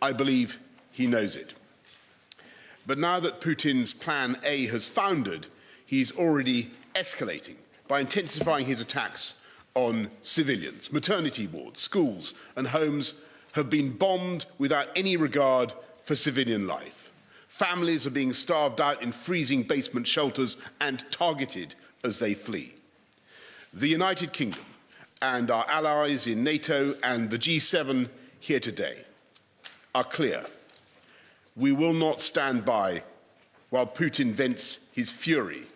I believe he knows it. But now that Putin's Plan A has foundered, he's already escalating by intensifying his attacks on civilians. Maternity wards, schools and homes have been bombed without any regard for civilian life. Families are being starved out in freezing basement shelters and targeted as they flee. The United Kingdom and our allies in NATO and the G7 here today are clear. We will not stand by while Putin vents his fury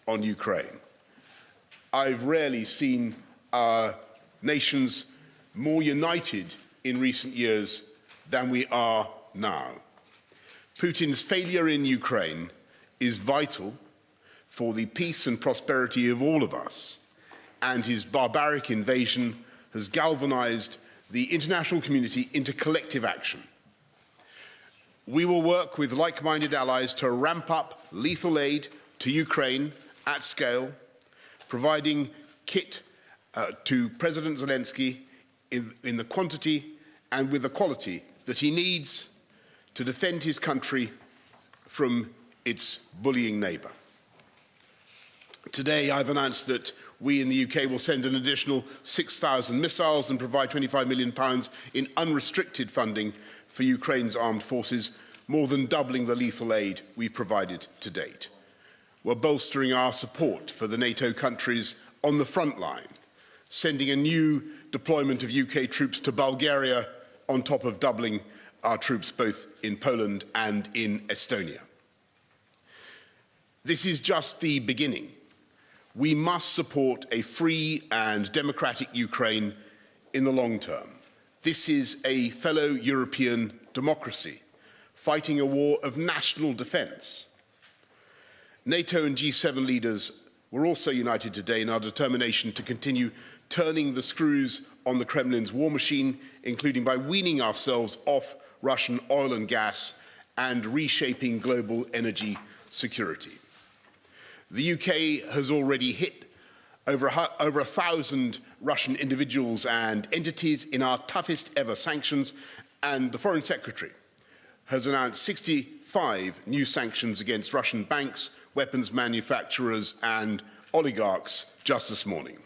on Ukraine. I've rarely seen our nations more united in recent years than we are now. Putin's failure in Ukraine is vital for the peace and prosperity of all of us, and his barbaric invasion has galvanized the international community into collective action. We will work with like-minded allies to ramp up lethal aid to Ukraine at scale, providing kit to President Zelensky in the quantity and with the quality that he needs to defend his country from its bullying neighbour. Today, I've announced that we in the UK will send an additional 6,000 missiles and provide £25 million in unrestricted funding for Ukraine's armed forces, more than doubling the lethal aid we've provided to date. We're bolstering our support for the NATO countries on the front line, sending a new deployment of UK troops to Bulgaria on top of doubling our troops both in Poland and in Estonia. This is just the beginning. We must support a free and democratic Ukraine in the long term. This is a fellow European democracy fighting a war of national defence. NATO and G7 leaders were also united today in our determination to continue turning the screws on the Kremlin's war machine, including by weaning ourselves off Russian oil and gas and reshaping global energy security. The UK has already hit over 1,000 Russian individuals and entities in our toughest ever sanctions, and the Foreign Secretary has announced 65 new sanctions against Russian banks, weapons manufacturers and oligarchs just this morning.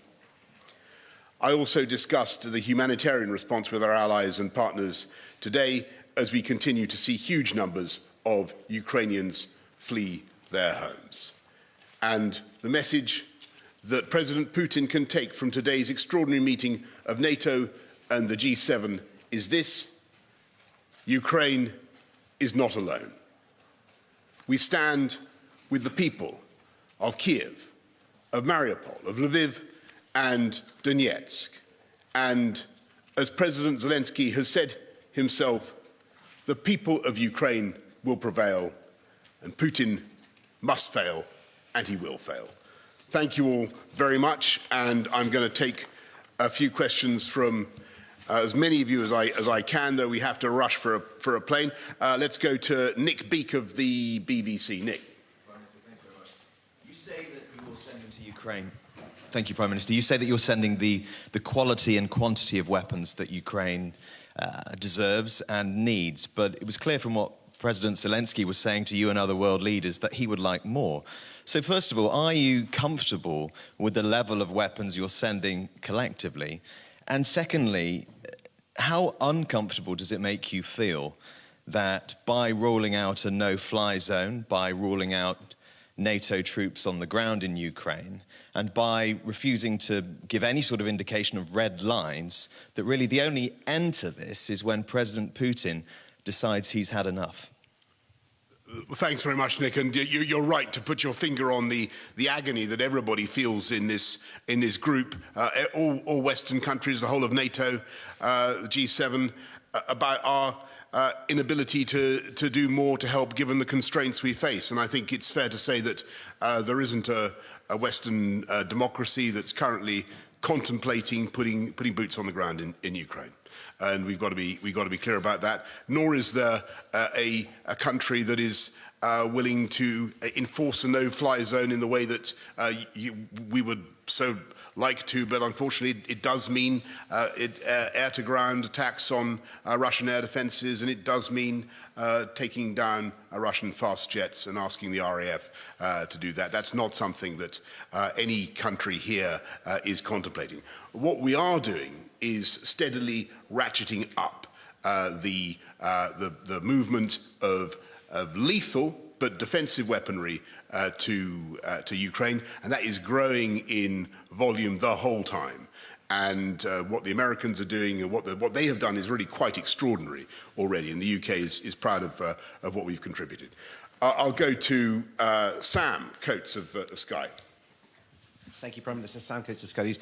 I also discussed the humanitarian response with our allies and partners today as we continue to see huge numbers of Ukrainians flee their homes. And the message that President Putin can take from today's extraordinary meeting of NATO and the G7 is this: Ukraine is not alone. We stand with the people of Kiev, of Mariupol, of Lviv and Donetsk. And as President Zelensky has said himself, the people of Ukraine will prevail, and Putin must fail, and he will fail. Thank you all very much, and I'm going to take a few questions from as many of you as I can, though we have to rush for a plane. Let's go to Nick Beake of the BBC. Nick. Prime Minister, thanks very much. You say that you're sending to Ukraine. Thank you, Prime Minister. You say that you're sending the quality and quantity of weapons that Ukraine deserves and needs, but it was clear from what President Zelensky was saying to you and other world leaders that he would like more. So first of all, are you comfortable with the level of weapons you're sending collectively? And secondly, how uncomfortable does it make you feel that by rolling out a no-fly zone, by ruling out NATO troops on the ground in Ukraine, and by refusing to give any sort of indication of red lines, that really the only end to this is when President Putin decides he's had enough? Well, thanks very much, Nick. And you're right to put your finger on the agony that everybody feels in this group, all Western countries, the whole of NATO, the G7, about our inability to do more to help given the constraints we face. And I think it's fair to say that there isn't a Western democracy that's currently contemplating putting boots on the ground in Ukraine. And we've got to be clear about that. Nor is there a country that is willing to enforce a no-fly zone in the way that we would so like to, but unfortunately it does mean air-to-ground attacks on Russian air defences, and it does mean taking down Russian fast jets and asking the RAF to do that. That's not something that any country here is contemplating. What we are doing is steadily ratcheting up the movement of lethal but defensive weaponry to Ukraine, and that is growing in volume the whole time. And what the Americans are doing and what they have done is really quite extraordinary already, and the UK is proud of what we've contributed. I'll go to Sam Coates of Sky. Thank you, Prime Minister. Sam Coates of Sky News.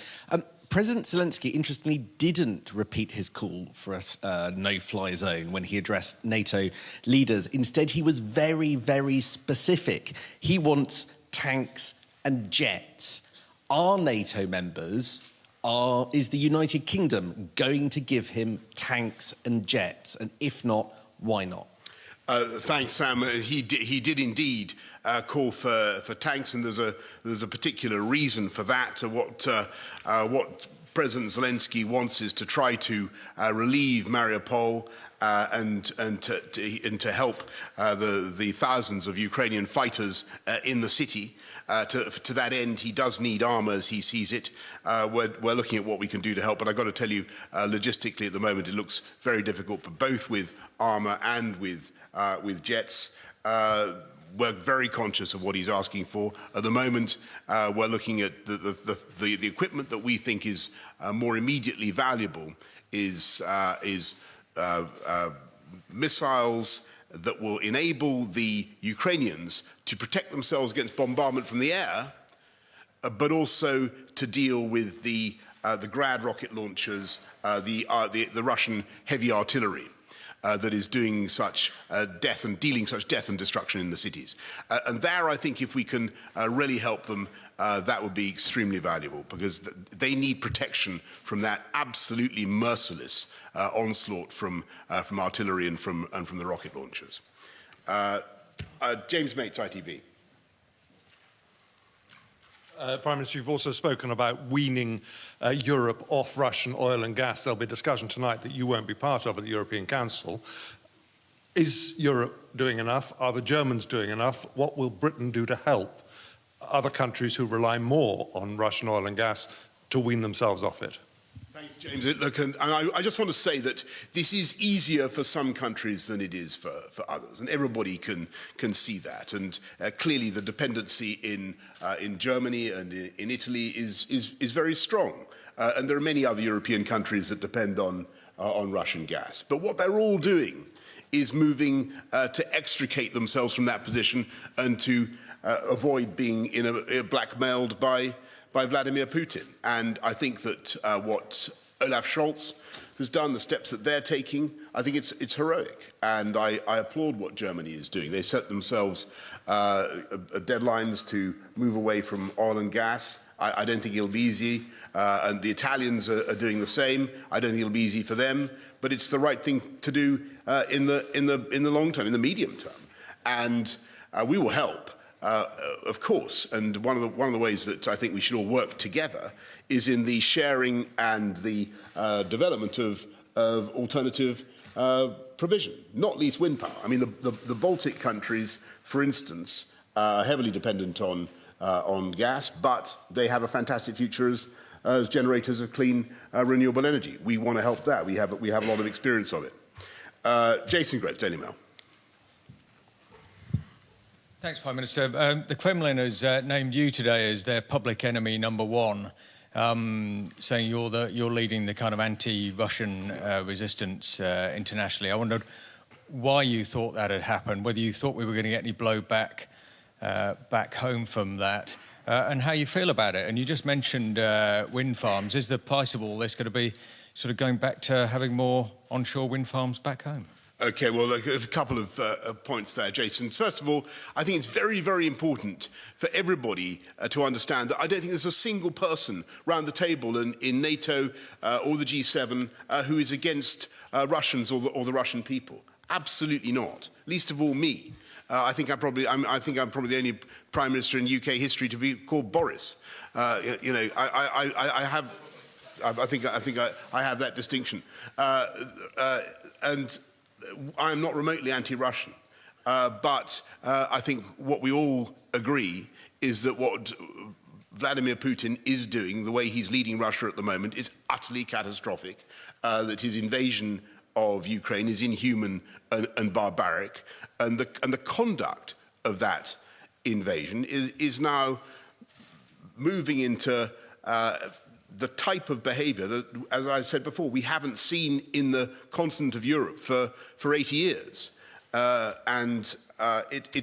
President Zelensky, interestingly, didn't repeat his call for a no-fly zone when he addressed NATO leaders. Instead, he was very, very specific. He wants tanks and jets. Are NATO members, is the United Kingdom going to give him tanks and jets? And if not, why not? Thanks, Sam. He did indeed call for tanks, and there's a particular reason for that. What President Zelensky wants is to try to relieve Mariupol and to help the thousands of Ukrainian fighters in the city. To that end, he does need armour as he sees it. We're looking at what we can do to help, but I've got to tell you, logistically at the moment, it looks very difficult, but both with armour and with jets. We're very conscious of what he's asking for. At the moment, we're looking at the equipment that we think is more immediately valuable is missiles that will enable the Ukrainians to protect themselves against bombardment from the air, but also to deal with the Grad rocket launchers, the Russian heavy artillery. That is doing such death and dealing such death and destruction in the cities. And there, I think, if we can really help them, that would be extremely valuable, because they need protection from that absolutely merciless onslaught from artillery and from the rocket launchers. James Mates, ITV. Prime Minister, you've also spoken about weaning Europe off Russian oil and gas. There'll be a discussion tonight that you won't be part of at the European Council. Is Europe doing enough? Are the Germans doing enough? What will Britain do to help other countries who rely more on Russian oil and gas to wean themselves off it? Thanks, James. Look, and I just want to say that this is easier for some countries than it is for others, and everybody can see that. And clearly, the dependency in Germany and in Italy is very strong, and there are many other European countries that depend on Russian gas. But what they're all doing is moving to extricate themselves from that position and to avoid being blackmailed by Vladimir Putin. And I think that what Olaf Scholz has done, the steps that they're taking, I think it's heroic. And I applaud what Germany is doing. They've set themselves deadlines to move away from oil and gas. I don't think it'll be easy. And the Italians are doing the same. I don't think it'll be easy for them. But it's the right thing to do in the long term, in the medium term. And we will help. Of course, and one of the ways that I think we should all work together is in the sharing and the development of alternative provision, not least wind power. I mean, the Baltic countries, for instance, are heavily dependent on gas, but they have a fantastic future as generators of clean renewable energy. We want to help that. We have a lot of experience of it. Jason Graves, Daily Mail. Thanks, Prime Minister. The Kremlin has named you today as their public enemy #1, saying you're leading the kind of anti-Russian resistance internationally. I wondered why you thought that had happened, whether you thought we were going to get any blowback back home from that, and how you feel about it. And you just mentioned wind farms. Is the price of all this going to be sort of going back to having more onshore wind farms back home? Okay, well, there's a couple of points there, Jason. First of all, I think it's very, very important for everybody to understand that I don't think there's a single person round the table in NATO or the G7 who is against Russians or the Russian people. Absolutely not, least of all me. I think I'm probably the only Prime Minister in UK history to be called Boris. You know, I have that distinction, and I'm not remotely anti-Russian. But I think what we all agree is that what Vladimir Putin is doing, the way he's leading Russia at the moment, is utterly catastrophic, that his invasion of Ukraine is inhuman and barbaric, and the conduct of that invasion is now moving into the type of behavior that, as I said before, we haven't seen in the continent of Europe for 80 years. It's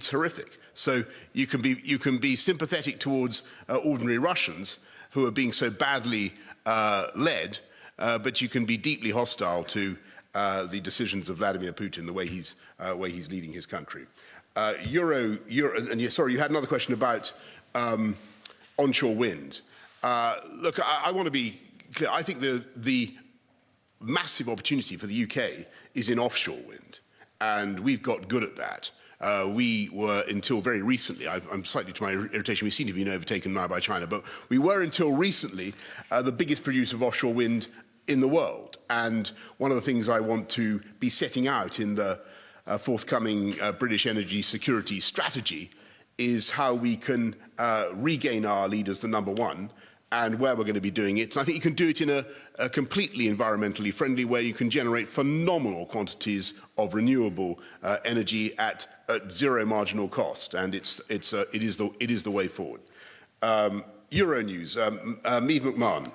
horrific. So you can be sympathetic towards ordinary Russians who are being so badly led, but you can be deeply hostile to the decisions of Vladimir Putin, the way he's leading his country. And sorry, you had another question about onshore wind. Look, I want to be clear. I think the massive opportunity for the UK is in offshore wind, and we've got good at that. We were, until very recently, I'm slightly to my irritation, we seem to be overtaken now by China, but we were until recently the biggest producer of offshore wind in the world. And one of the things I want to be setting out in the forthcoming British energy security strategy is how we can regain our lead as the #1, and where we're going to be doing it. And I think you can do it in a completely environmentally friendly way. You can generate phenomenal quantities of renewable energy at zero marginal cost, and it is the way forward. Euronews, Meave McMahon.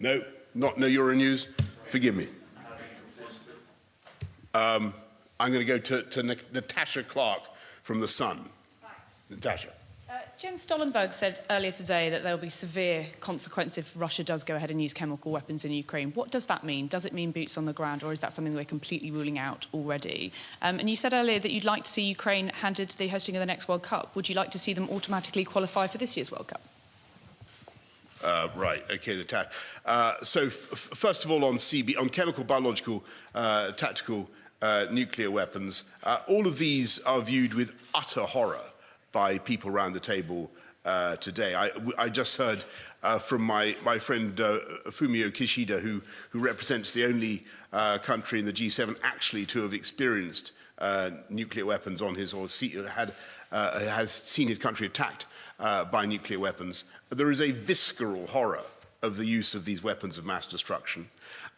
No Euronews. Forgive me. I'm going to go to Natasha Clark from The Sun. Hi. Natasha. Jens Stoltenberg said earlier today that there will be severe consequences if Russia does go ahead and use chemical weapons in Ukraine. What does that mean? Does it mean boots on the ground, or is that something that we're completely ruling out already? And you said earlier that you'd like to see Ukraine handed the hosting of the next World Cup. Would you like to see them automatically qualify for this year's World Cup? Right, okay, Natasha. So first of all, on chemical, biological, tactical nuclear weapons, all of these are viewed with utter horror by people around the table today. I just heard from my friend Fumio Kishida, who represents the only country in the G7 actually to have experienced nuclear weapons on his, or has seen his country attacked by nuclear weapons. There is a visceral horror of the use of these weapons of mass destruction.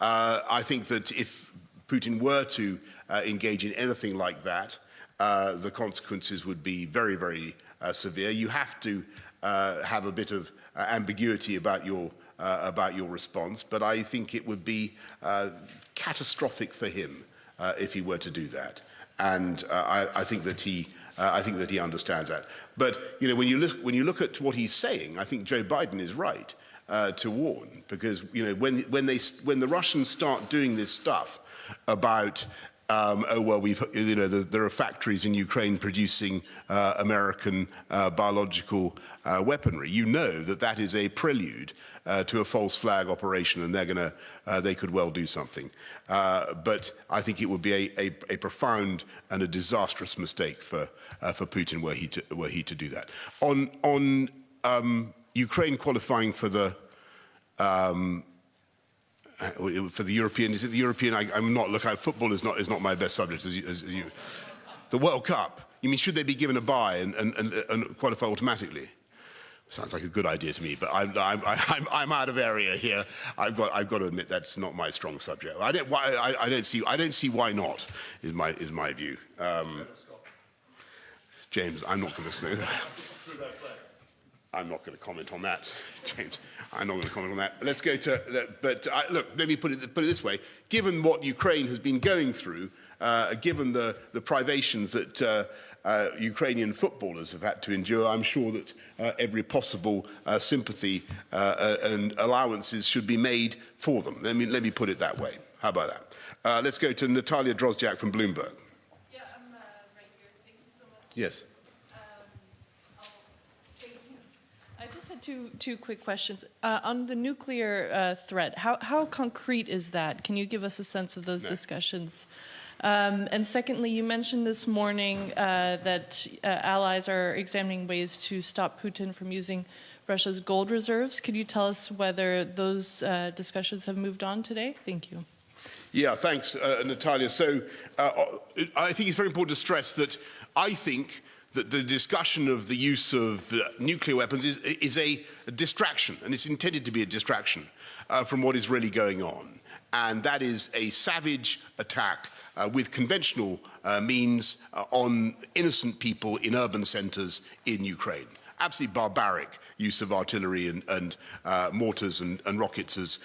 I think that if Putin were to engage in anything like that, the consequences would be very, very severe. You have to have a bit of ambiguity about your response, but I think it would be catastrophic for him if he were to do that. And I think that he understands that. But you know, when you look at what he's saying, I think Joe Biden is right to warn, because you know, when the Russians start doing this stuff about oh well, there are factories in Ukraine producing American biological weaponry. You know that is a prelude to a false flag operation, and they could well do something. But I think it would be a profound and a disastrous mistake for Putin were he to do that. On Ukraine qualifying for the European, is it the European? I'm not. Look, football is not my best subject. As you, the World Cup. You mean, should they be given a bye and qualify automatically? Sounds like a good idea to me, but I'm out of area here. I've got to admit that's not my strong subject. I don't see why not. Is my view. James, I'm not going to say that. I'm not going to comment on that, James. I'm not going to comment on that. Let's go to. Look, let me put it this way: given what Ukraine has been going through, given the privations that Ukrainian footballers have had to endure, I'm sure that every possible sympathy and allowances should be made for them. Let me put it that way. How about that? Let's go to Natalia Drozdiak from Bloomberg. Yeah, I'm right here. Thank you so much. Yes. Thank you. I just had two quick questions. On the nuclear threat, how concrete is that? Can you give us a sense of those discussions? And secondly, you mentioned this morning that allies are examining ways to stop Putin from using Russia's gold reserves. Could you tell us whether those discussions have moved on today? Thank you. Yeah, thanks, Natalia. So I think it's very important to stress that I think that the discussion of the use of nuclear weapons is a distraction, and it's intended to be a distraction from what is really going on. And that is a savage attack with conventional means on innocent people in urban centers in Ukraine. Absolutely barbaric use of artillery and mortars and rockets as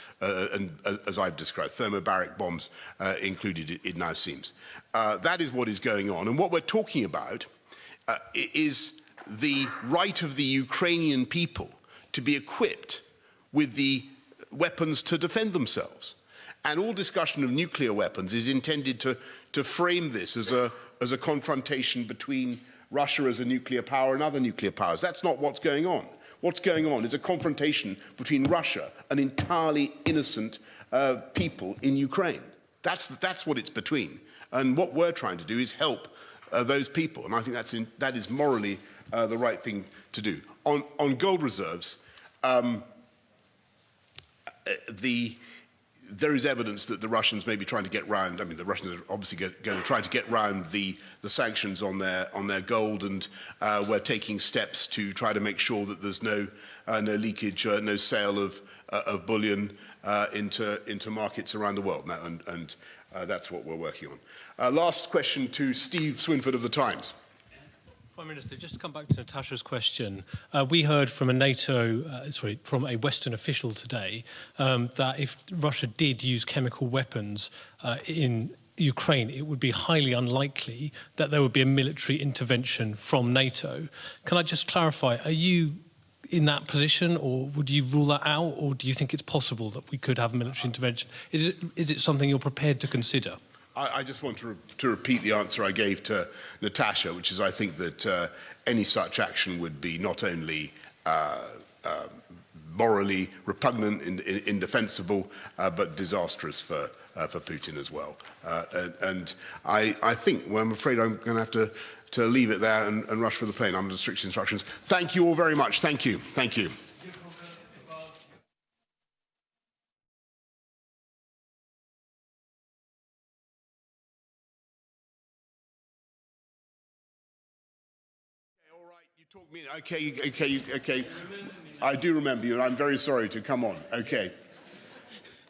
I've described, thermobaric bombs included, it now seems. That is what is going on. And what we're talking about is the right of the Ukrainian people to be equipped with the weapons to defend themselves. And all discussion of nuclear weapons is intended to frame this as a confrontation between Russia as a nuclear power and other nuclear powers. That's not what's going on. What's going on is a confrontation between Russia and entirely innocent people in Ukraine. That's what it's between. And what we're trying to do is help those people. And I think that is morally the right thing to do. On gold reserves, there is evidence that the Russians may be trying to get round. I mean, the Russians are obviously going to try to get round the sanctions on their gold, and we're taking steps to try to make sure that there's no leakage, no sale of bullion into markets around the world. And that's what we're working on. Last question to Steve Swinford of The Times. Prime Minister, just to come back to Natasha's question, we heard from from a Western official today that if Russia did use chemical weapons in Ukraine, it would be highly unlikely that there would be a military intervention from NATO. Can I just clarify, are you in that position, or would you rule that out, or do you think it's possible that we could have a military intervention? Is it something you're prepared to consider? I just want to repeat the answer I gave to Natasha, which is I think that any such action would be not only morally repugnant, indefensible, but disastrous for Putin as well. And I think, well, I'm afraid I'm going to have to leave it there and rush for the plane. I'm under strict instructions. Thank you all very much. Thank you. Thank you. Okay. I do remember you, and I'm very sorry to come on. Okay.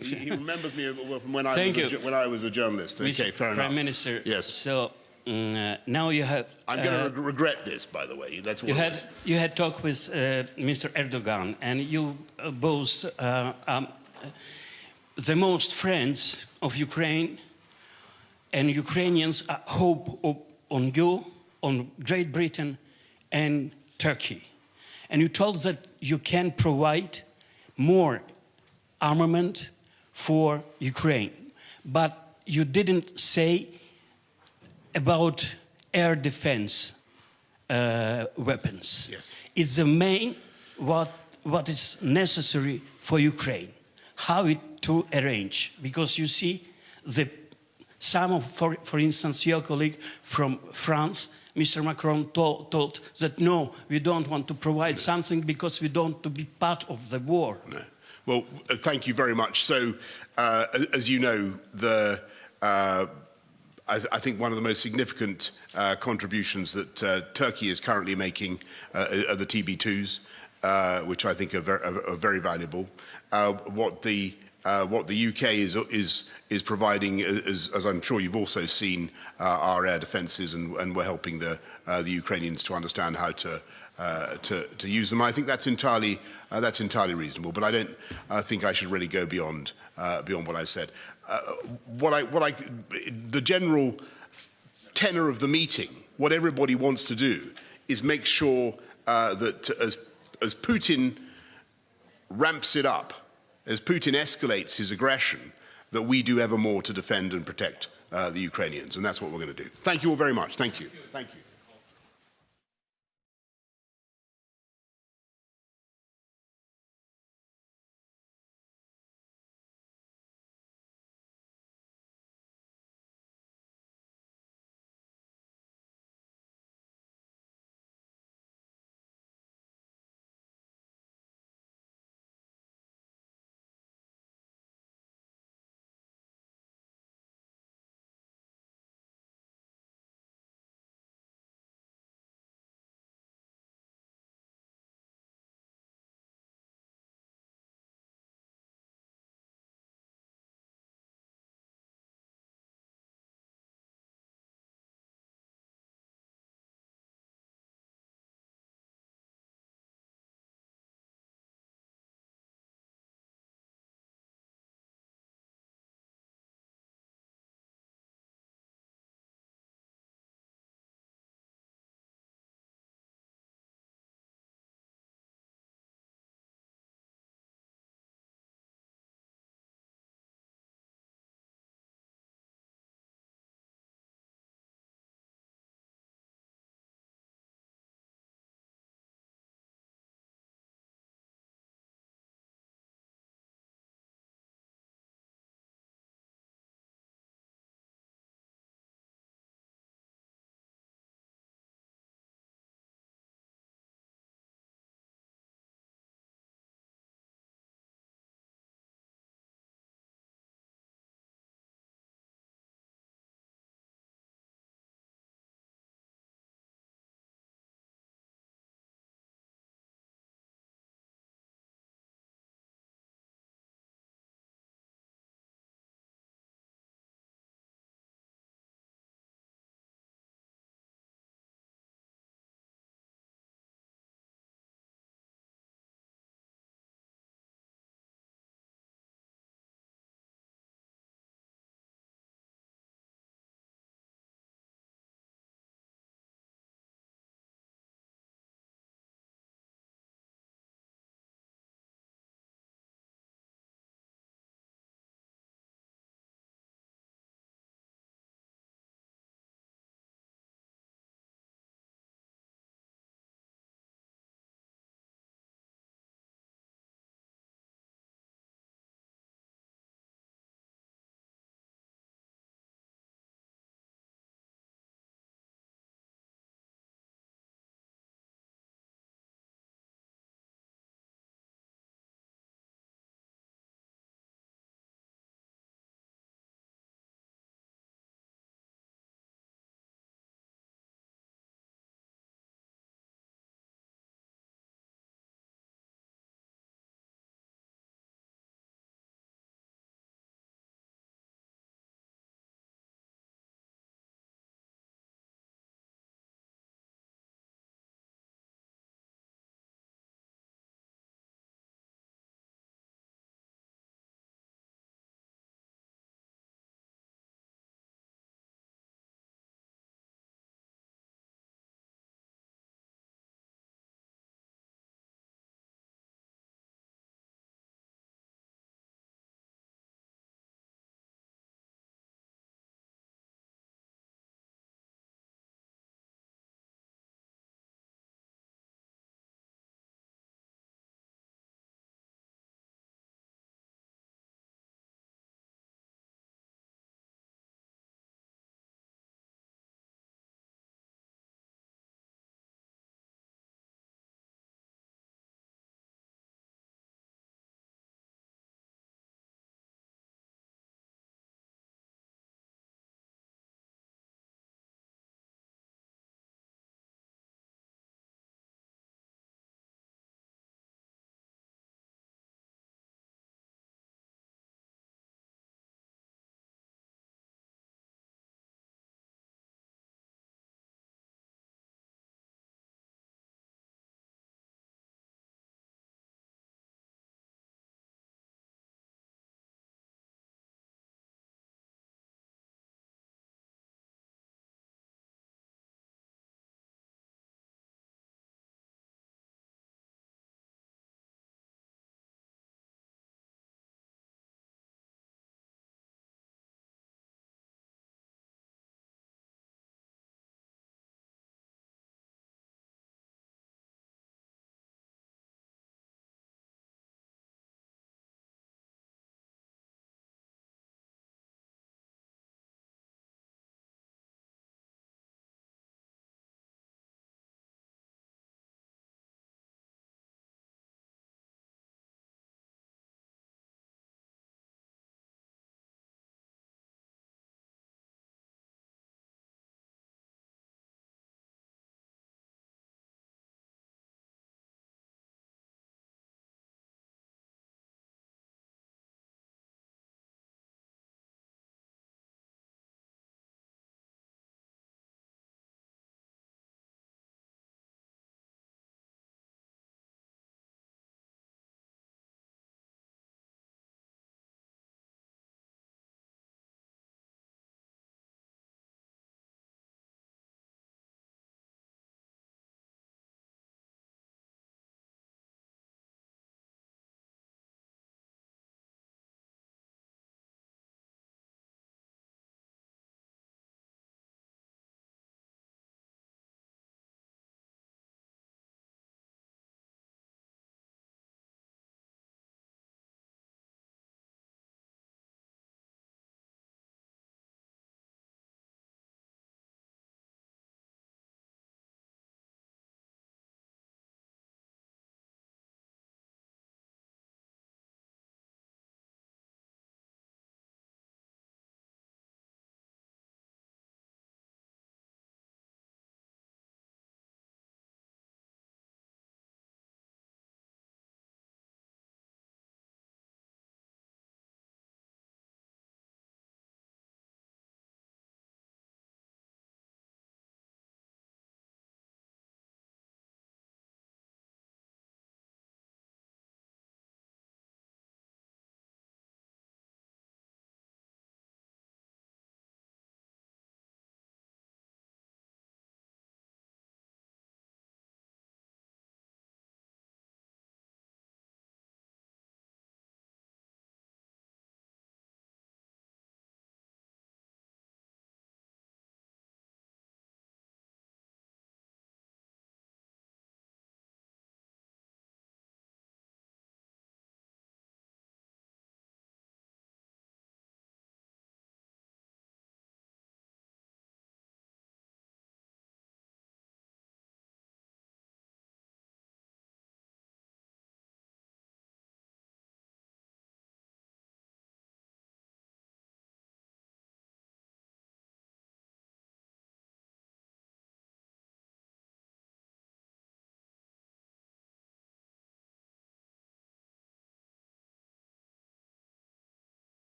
He remembers me from when I was a journalist. Okay, fair enough. Prime Minister. Yes. So now you have. I'm going to regret this, by the way. That's what you had talk with Mr. Erdogan, and you both the most friends of Ukraine, and Ukrainians hope on you, on Great Britain, and Turkey. And you told that you can provide more armament for Ukraine. But you didn't say about air defense weapons. Yes. It's the main what is necessary for Ukraine. How it to arrange. Because you see, for instance, your colleague from France, Mr. Macron told that no, we don't want to provide something because we don't want to be part of the war. No. Well, thank you very much. So, as you know, I think one of the most significant contributions that Turkey is currently making are the TB2s, which I think are very valuable. What the UK is providing, as I'm sure you've also seen, our air defences, and we're helping the Ukrainians to understand how to use them. I think that's entirely reasonable, but I don't think I should really go beyond what I said. The general tenor of the meeting, what everybody wants to do, is make sure that as Putin ramps it up, as Putin escalates his aggression, that we do ever more to defend and protect the Ukrainians, and that's what we're going to do. Thank you all very much. Thank you. Thank you.